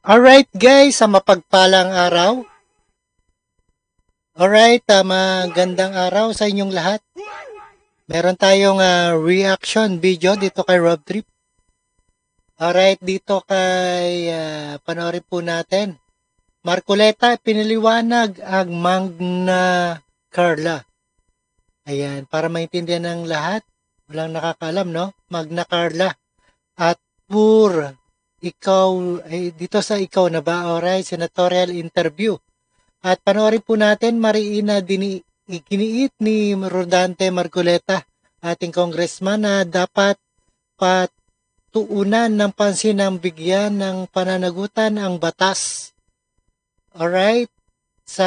Alright guys, sa mapagpalang araw. Alright, magandang araw sa inyong lahat. Meron tayong reaction video dito kay Rob Trip. Alright, dito kay panoorin po natin. Marcoleta, piniliwanag ang Magna Carta. Ayan, para maintindihan ng lahat. Walang nakakaalam, no? Magna Carta. At pur, ikaw, dito sa ikaw na ba? Alright, senatorial interview. At panoorin po natin, mariina iginiit ni Rodante Marcoleta, ating congressman, na dapat patuunan ng pansin ng bigyan ng pananagutan ang batas. Alright? Sa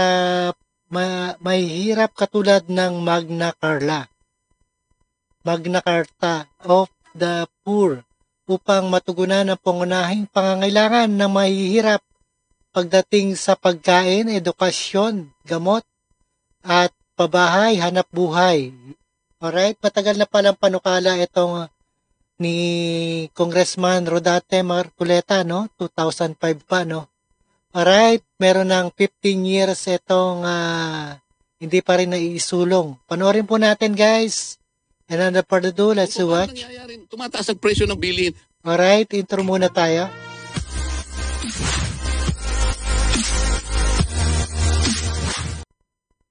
may hirap katulad ng Magna Carta. Magna Carta of the Poor upang matugunan ang pangunahing pangangailangan ng mahihirap pagdating sa pagkain, edukasyon, gamot, at pabahay, hanap buhay. Alright, matagal na palang panukala itong ni Congressman Rodante Marcoleta, no? 2005 pa, no? Alright, meron ng 15 years itong hindi pa rin naiisulong. Panoorin po natin, guys. And under further ado, let's watch. Tumataas ang presyo ng bilihin. Alright, intro muna tayo.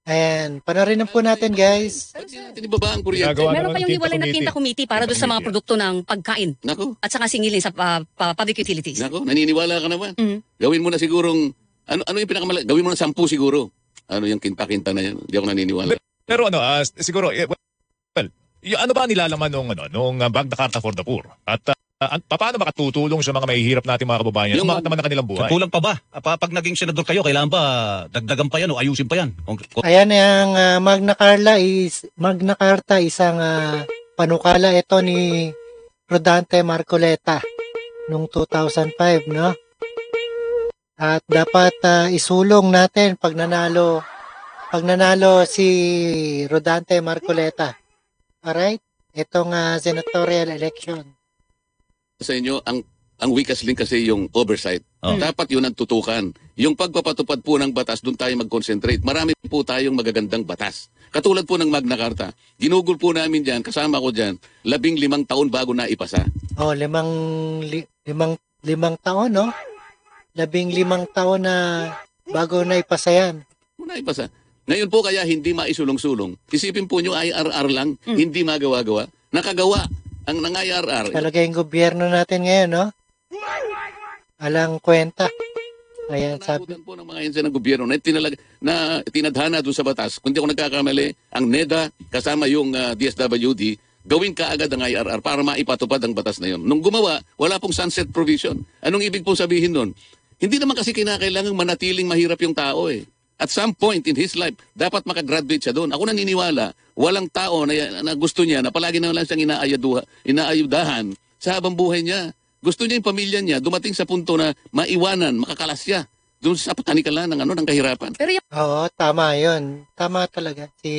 Ayan, panoorin na po natin, guys. Natin ibaba ang kuryente. Meron pa yung hiwalay na Quinta Committee para doon sa mga produkto ng pagkain Nako, at saka singilin sa public utilities. nako, naniniwala ka naman. Mm. Gawin mo na sigurong, ano yung pinakamalaki? Gawin mo na 10 siguro. Ano yung kinta-kinta na yan? Hindi ako naniniwala. Pero siguro, well, ano ba ang nilalaman nung Magna Carta for the Poor? At paano makatutulong sa mga mahihirap nating mga kababayan? Yung Umangat naman ang kanilang buhay. Kulang pa ba? Pag naging senador kayo, kailangan ba dagdagan pa yan o ayusin pa yan? Ayan ang Magna Carta isang panukala ito ni Rodante Marcoleta noong 2005, no? At dapat isulong natin pag nanalo si Rodante Marcoleta. Alright? Itong senatorial election. Sa inyo, ang weakest link kasi yung oversight. Oh. Dapat yun ang tutukan. Yung pagpapatupad po ng batas, doon tayo mag-concentrate. Marami po tayong magagandang batas. Katulad po ng Magna Carta. Ginugol po namin dyan, kasama ko dyan, 15 taon bago na ipasa. Oh, limang taon, no? 15 taon na bago na ipasa yan. Muna ipasa. Ngayon po kaya hindi maisulong-sulong. Isipin po nyo IRR lang, hindi magawa-gawa. Nakagawa ang ng IRR. Talaga yung gobyerno natin ngayon, no? Alang kwenta. Ayan, sabi. Nakutan po ng mga ahensya ng gobyerno na tinadhana doon sa batas. Kung di ako nagkakamali, ang NEDA kasama yung DSWD, gawin kaagad ang IRR para maipatupad ang batas na yun. Nung gumawa, wala pong sunset provision. Anong ibig pong sabihin nun? Hindi naman kasi kinakailangang manatiling mahirap yung tao eh. At some point in his life, dapat makagraduate siya doon. Ako naniniwala, walang tao na gusto niya na palagi na lang siyang inaayudahan sa habang buhay niya. Gusto niya yung pamilya niya dumating sa punto na maiwanan, makakalas siya doon sa patanikalan ng kahirapan. Pero yung Oo, tama yun. Tama talaga si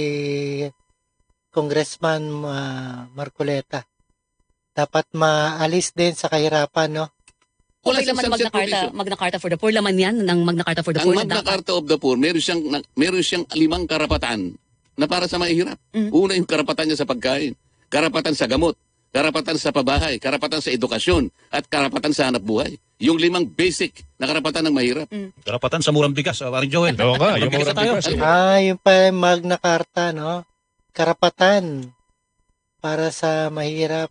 Congressman Marcoleta. Dapat maalis din sa kahirapan, no? Wala okay siyang laman sunset provision. Magna Carta for the Poor, laman yan ng Magna Carta for the Ang Poor. Magna dapat. Carta of the Poor, meron siyang 5 karapatan na para sa mahihirap. Una yung karapatan niya sa pagkain, karapatan sa gamot, karapatan sa pabahay, karapatan sa edukasyon, at karapatan sa hanap buhay. Yung 5 basic na karapatan ng mahirap. Karapatan sa murang bigas, Paring Joel. Oo nga, yung Magbigay murang tayo. bigas. Yung pa Magna Carta, no? Karapatan para sa mahirap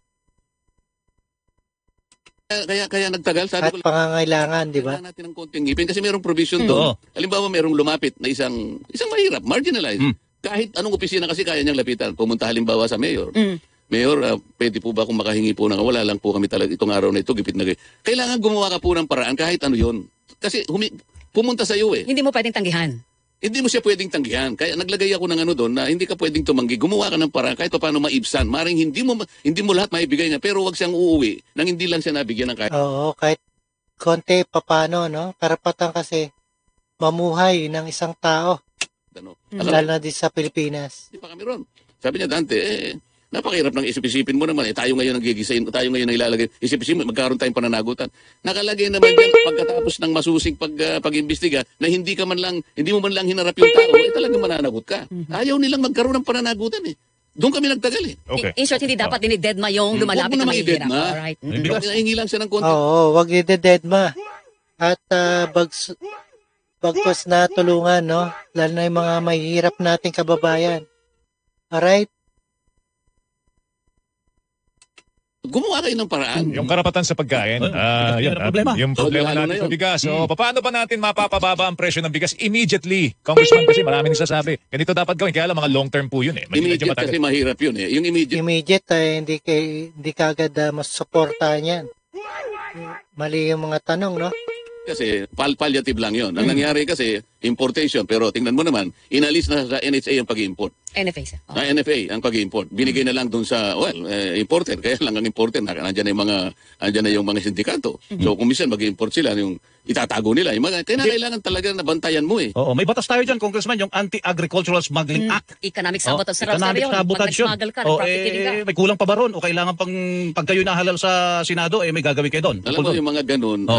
Kaya nagtagal, sabi at ko pangangailangan, di ba? kailangan natin ng konting ngipin kasi merong provision doon. Halimbawa, merong lumapit na isang mahirap, marginalized. Kahit anong opisina kasi kaya niyang lapitan. Pumunta halimbawa sa mayor. Mayor, pwede po ba kung makahingi po wala lang po kami talaga itong araw na ito, gipit na gipit. Kailangan gumawa ka po ng paraan kahit ano yun. Kasi pumunta sa iyo eh. Hindi mo pwedeng tanggihan. Hindi mo siya pwedeng tanggihan. Kaya naglagay ako ng doon na hindi ka pwedeng tumanggi. Gumawa ka ng paraan kahit paano maibsan. Maring hindi mo lahat maibigay niya pero wag siyang uuwi nang hindi lang siya nabigyan ng kahit. Oo, kahit konti papano, no? Karapatan kasi mamuhay ng isang tao, Ano. lalo na din sa Pilipinas. Hindi pa kami ron. Sabi niya, Dante, Napakahirap ng isip-isipin mo naman. Tayo ngayon ang gigisain, tayo ngayon ang ilalagay. Isip-isipin mo, magkaroon tayong pananagutan. Nakalagay naman dyan pagkatapos ng masusing pag-imbestiga na hindi mo man lang hinarap yung tao, talagang mananagot ka. Ayaw nilang magkaroon ng pananagutan eh. Doon kami nagtagal eh. Okay. In short, hindi dapat dinidedma yung lumalapit Huwag mo na naman mahihirap. i-deadma. Alright. Nahingi lang siya ng konti. Oo, wag i-deadma. At bagpos na tulungan, no? Lalo na yung mga mahihirap nating kababayan. Alright? Gumawa kayo ng paraan. Yung karapatan sa pagkain, yun, problema. yung problema Lalo na natin yun. sa bigas. So, paano ba natin mapapababa ang presyo ng bigas immediately? Congressman, kasi marami nagsasabi, ganito dapat gawin. Kaya lang mga long term po yun eh. Medyo Immediate matagal. kasi mahirap yun eh. Yung immediate. Immediate, hindi ka agad masusuportahan yan. Mali yung mga tanong, no? Kasi palliative lang yun. Ang nangyari kasi, importation. Pero tingnan mo naman, inalis na sa NHA ang pag-import. NFA, sir. Oh. NFA ang pag-import. Binigay na lang dun sa, importer. Kaya lang ang importer, nandiyan na yung mga sindikato. So kung minsan mag-import sila, yung itatago nila. Yung mga, kailangan talaga na bantayan mo eh. Oo, may batas tayo dyan, Congressman, yung Anti-Agricultural Smuggling Act. Economic sabotage. Sarap Economic sabi yun. Pag sabotage yun. nag-smuggle ka, O, nag-profiteering ka. may kulang pa ba ron? O kailangan pag kayo nahalal sa Senado, may gagawin kayo doon? Alam mo yung mga ganun,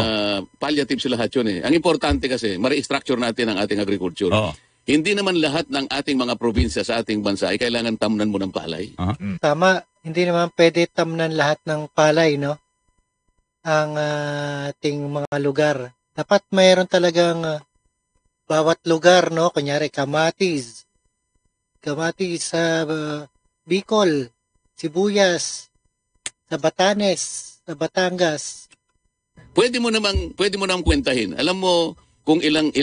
palliative sila lahat yun eh. Ang importante kasi, ma-restructure natin ang ating agriculture. Oo. Hindi naman lahat ng ating mga probinsya sa ating bansa ay kailangan tamnan mo ng palay. Tama, hindi naman pwede tamnan lahat ng palay, no? Ang ating mga lugar. Dapat mayroon talagang bawat lugar, no? Kunyari, Kamatis sa Bicol, Sibuyas, sa Batanes, sa Batangas. Pwede mo namang kwentahin. Alam mo kung ilang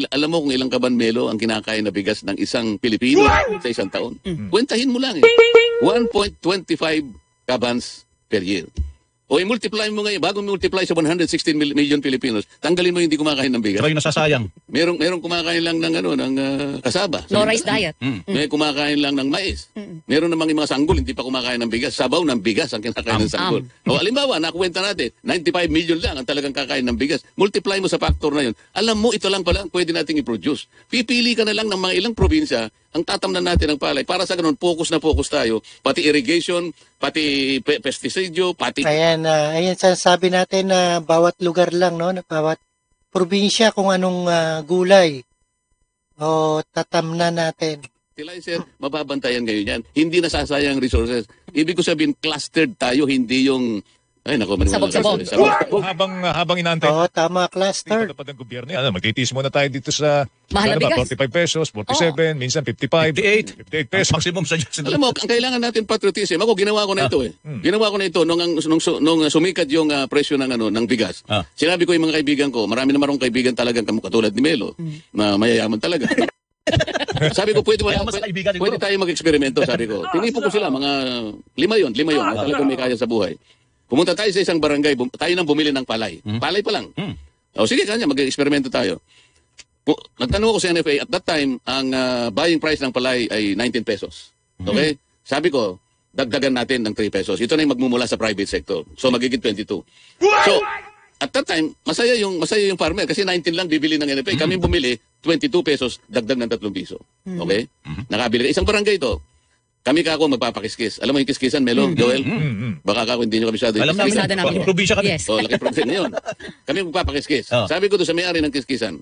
kabanmelo ang kinakain na bigas ng isang Pilipino sa isang taon. Kwentahin mo lang eh. 1.25 kabans per year. O i-multiply mo ngayon, bago multiply sa 116 million Filipinos, tanggalin mo yung hindi kumakain ng bigas. Saka yung nasasayang. Merong kumakain lang ng kasaba. No rice diet. May kumakain lang ng mais. Meron namang yung mga sanggol, hindi pa kumakain ng bigas. Sabaw ng bigas ang kinakain ng sanggol. O alimbawa, nakuwenta natin, 95 million lang ang talagang kakain ng bigas. Multiply mo sa factor na yun. Alam mo, ito lang pala ang pwede nating i-produce. Pipili ka na lang ng mga ilang probinsya ang tatamnan natin ng palay. Para sa ganun, focus tayo. Pati irrigation, pati pesticide, pati... Ayan, sinasabi natin na bawat lugar lang, no? Bawat probinsya kung anong gulay o tatamnan natin. Fertilizer, mababantayan ngayon yan. Hindi nasasayang resources. Ibig ko sabihin, clustered tayo, hindi yung... Ay, naku, Sabog-sabog. Habang inaantay Oo, tama, cluster. patupad ng gobyerno yan, magtitiis muna tayo dito sa Mahal na bigas. 45 pesos, 47, minsan 55, 58 pesos. Maximum sa dyan. Alam mo, ang kailangan natin patriotism. Ako, ginawa ko na ito eh. Ginawa ko na ito nung sumikat yung presyo ng bigas. Sinabi ko yung mga kaibigan ko, marami naman akong kaibigan talagang katulad ni Melo, na mayayaman talaga. Sabi ko, pwede tayo mag-eksperimento, sabi ko. Tinipon ko sila, mga lima yon na talagang may kaya sa buhay. Pumunta tayo sa isang barangay, tayo nang bumili ng palay. Palay pa lang. O sige, kanya, mag-eksperimento tayo. Nagtanong ako sa NFA, at that time, ang buying price ng palay ay 19 pesos. Okay? Sabi ko, dagdagan natin ng 3 pesos. Ito na yung magmumula sa private sector. So, magiging 22. So, at that time, masaya yung farmer kasi 19 lang bibili ng NFA. Kami bumili, 22 pesos, dagdag ng 3 piso. Okay? Nakabili. Isang barangay ito. Kami kako magpapakiskis. Alam mo yung kiskisan, Melo, Joel? Baka kako hindi nyo kabisado yung Alam namin, Kabisado namin. probinsya kami. Yes. O, laki probinsya na yun. Kami magpapakiskis. Sabi ko doon sa may-ari ng kiskisan,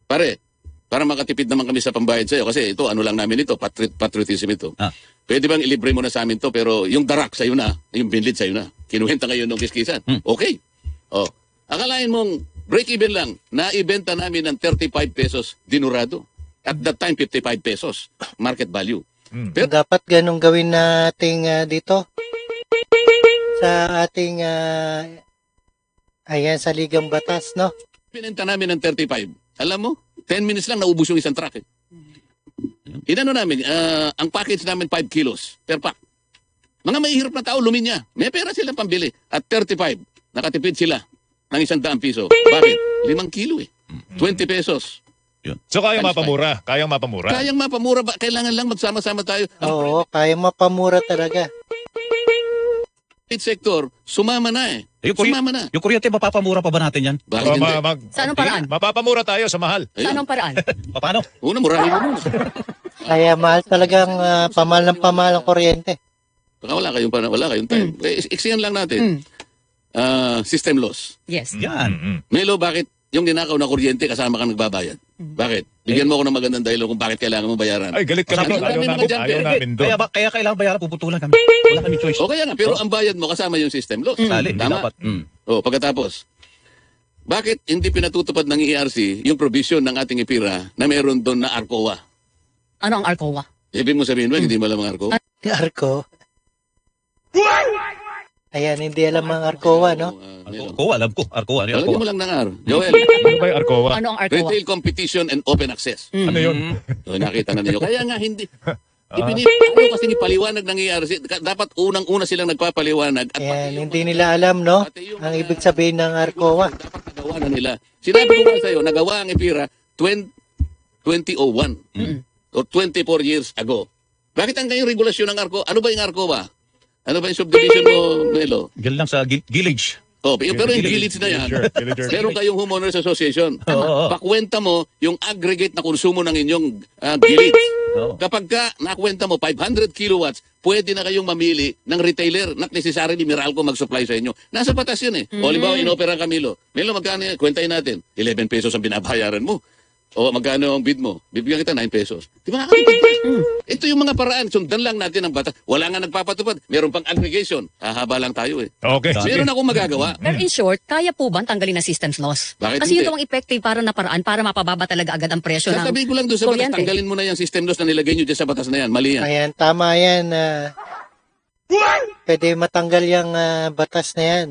pare, para makatipid naman kami sa pambayad sa'yo, kasi ito, ano lang namin ito, patriotism ito. Pwede bang ilibre mo na sa amin to, pero yung darak sa'yo na, yung binlid sa'yo na. Kinuwenta ngayon ng kiskisan. Okay. O, akalain mong break-even lang, naibenta namin ng 35 pesos dinurado. At that time, 55 pesos market value. Pero Dapat ganun gawin nating dito sa ating sa Ligang Batas, no? binenta namin ng 35. Alam mo, 10 minutes lang naubos yung isang truck. Inano namin, ang package namin 5 kilos per pack. Mga mahihirap na tao, luminya. May pera sila pambili. At 35, nakatipid sila ng 100 piso. Bakit? 5 kilo eh. 20 pesos. So kayang mapamura, kayang mapamura. Kayang mapamura ba? Kailangan lang magsama-sama tayo. Oo, kaya mapamura talaga. Private sector, sumama na eh. Sumama na. Yung kuryente, mapapamura pa ba natin yan? Bakit hindi? Sa anong paraan? Mapapamura tayo sa mahal. Sa anong paraan? Paano? Una, murahin mo muna. Kaya mahal talagang pamahal ng pamahal ang kuryente. Baka wala kayong time. Iksiyan lang natin. System loss. Yes. Yan. Melo, bakit yung ninakaw na kuryente kasama kang nagbabayad? Bakit? Bigyan mo ako ng magandang dahilan kung bakit kailangan mo bayaran. Ay, galit kami Sabi doon. namin Ayaw mga namin, dyan, ayaw eh. namin doon. Kaya kailangan bayaran, puputulan kami. Wala kami choice. O kaya nga, pero ang bayad mo kasama yung system loss. Sali, hindi Tama? dapat. O, pagkatapos, bakit hindi pinatutupad ng ERC yung provision ng ating IPIRA na meron doon na ARCOA? Ano ang ARCOA? Ibig mo sabihin ba, hindi mo alam ang ARCOA? Ni Arco. Ayan, hindi alam ang Arcoa, no? Arco, alam ko. Arco, ano yung Lagyan Arco? mo lang ng R. Joel, Ano ba yung Arcoa? Ano ang ARCOA? Retail Competition and Open Access. Ano yun? So, nakita na ninyo. Kaya nga hindi. Ayaw kasi ipaliwanag ng ERC. Dapat unang-una silang nagpapaliwanag. At Ayan, hindi nila alam, no? Ang ibig sabihin ng Arcoa. dapat nagawa na nila. Sinabi ko nga sa'yo, nagawa ang EPIRA 2001 o 24 years ago. Bakit ang kayong regulasyon ng ARCO? Ano ba yung ARCO ba? Ano ba yung subdivision mo, Melo? Diyan lang sa village. Oh, pero yung village na yan. Meron kayong homeowners association. Oo. Pakwenta mo yung aggregate na konsumo ng inyong village. Oo. Kapag ka nakwenta mo 500 kilowatts, pwede na kayong mamili ng retailer, not necessarily Meralco mag-supply sa inyo. Nasa batas yun eh. O halimbawa, inopera ka Milo. Milo, magkano yan? Kwentahin natin. 11 pesos ang binabayaran mo. O magkano ang bid mo? Bibigyan kita 9 pesos. Di ba nakakatipid ka? Ito yung mga paraan. Sundan lang natin ang batas. Wala nga nagpapatupad. Meron pang aggregation. Hahaba lang tayo eh. Okay. Meron akong magagawa. Pero in short, kaya po ba tanggalin ang systems loss? Bakit Kasi hindi? yun daw ang effective para na paraan para mapababa talaga agad ang presyo ng Sasabihin ko lang doon sa batas, kuryente. tanggalin mo na yung system loss na nilagay nyo dyan sa batas na yan. Mali yan. Ayan, tama yan. Pwede matanggal yung batas na yan.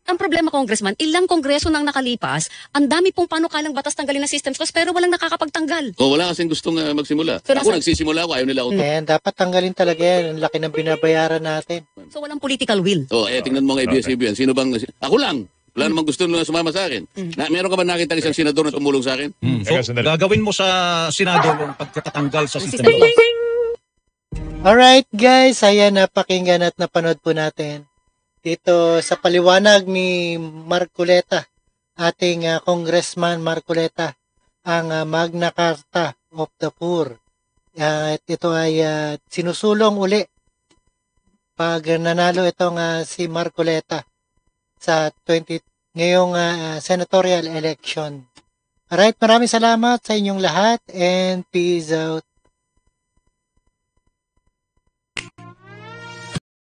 Ang problema, Congressman, ilang kongreso nang nakalipas, ang dami pong panukalang batas tanggalin ng systems loss pero walang nakakapagtanggal. O wala kasing gustong magsimula. Pero Ako nasa- nagsisimula ako, ayaw nila uto. Ayan, dapat tanggalin talaga yan. Ang laki ng binabayaran natin. So walang political will. O, tingnan mo nga ABS-CBN. Sino bang... Ako lang. Wala namang gusto nila sumama sa akin. Meron ka ba nakita isang senador na tumulong sa akin? So, Teka, sandali. gagawin mo sa Senado yung pagkatatanggal sa Ang system system loss. loss. Alright guys, ayan, napakinggan at napanood po natin dito sa paliwanag ni Marcoleta, ating Congressman Marcoleta, ang Magna Carta of the Poor. At ito ay sinusulong uli pag nanalo itong si Marcoleta sa ngayong senatorial election. Alright, maraming salamat sa inyong lahat and peace out.